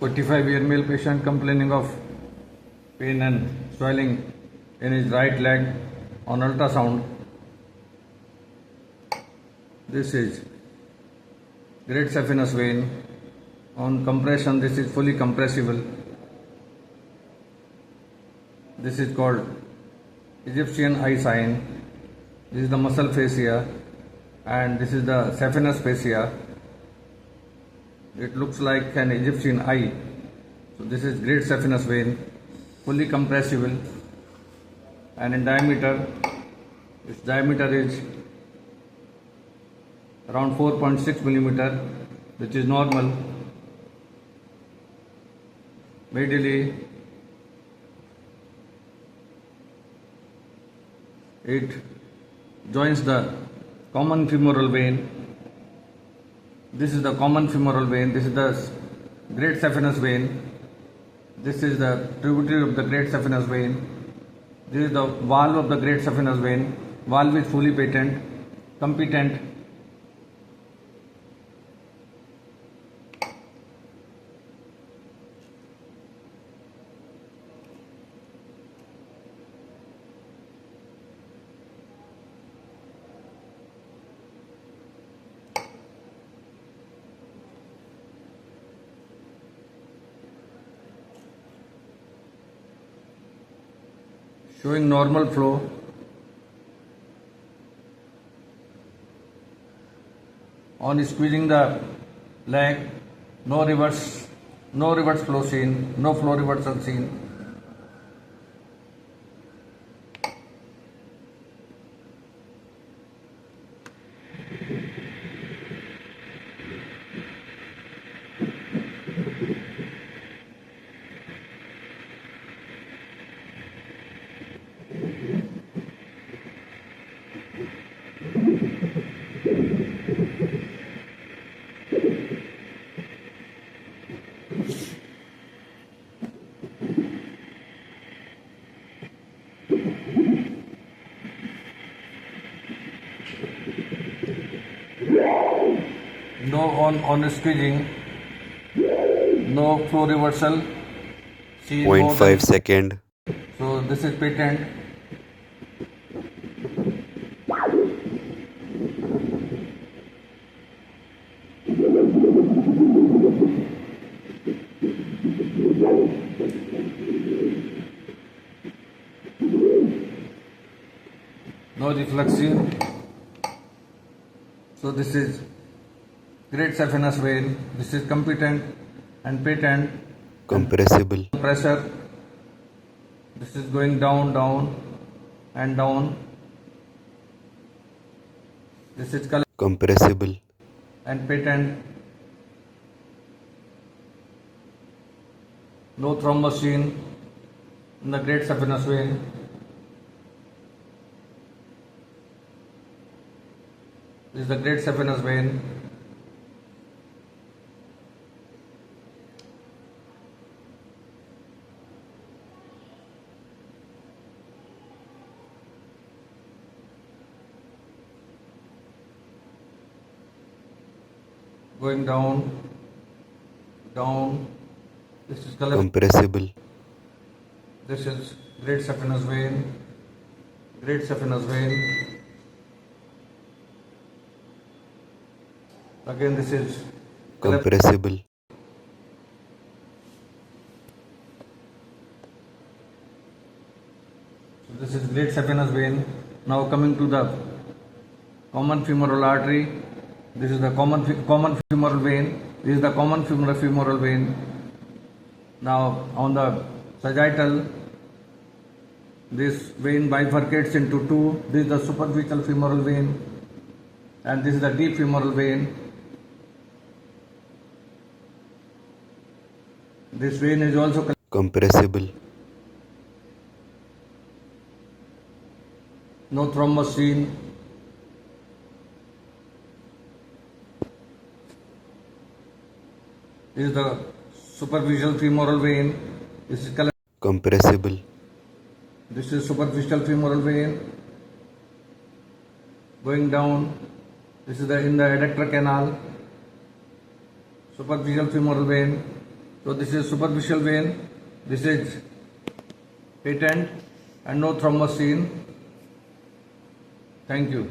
45-year male patient complaining of pain and swelling in his right leg on ultrasound. This is great saphenous vein. On compression, this is fully compressible. This is called Egyptian eye sign. This is the muscle fascia and this is the saphenous fascia. It looks like an Egyptian eye. So this is great saphenous vein, fully compressible, and in diameter, its diameter is around 4.6 millimeter, which is normal. Medially, it joins the common femoral vein. This is the common femoral vein. This is the great saphenous vein. This is the tributary of the great saphenous vein. This is the valve of the great saphenous vein. Valve is fully patent, competent. Showing normal flow. On squeezing the leg, no reverse flow seen, no flow reversal seen. No on squeezing, no flow reversal. See 0.5 second. So this is patent. No reflection. So this is great saphenous vein. This is competent and patent. Compressible. Pressure. This is going down, down, and down. This is Compressible. and patent. No thrombus seen in the great saphenous vein. This is the great saphenous vein. Going down, down. This is Compressible. This is great saphenous vein. Great saphenous vein. Again, this is Compressible. This is great saphenous vein. Now coming to the common femoral artery. This is the common femoral vein. This is the common femoral vein. Now on the sagittal, this vein bifurcates into two. This is the superficial femoral vein, and this is the deep femoral vein. This vein is also compressible. No thrombus seen. This is the superficial femoral vein. This is compressible. This is superficial femoral vein going down. This is in the adductor canal. Superficial femoral vein. So this is superficial vein, this is patent and no thrombus seen. Thank you.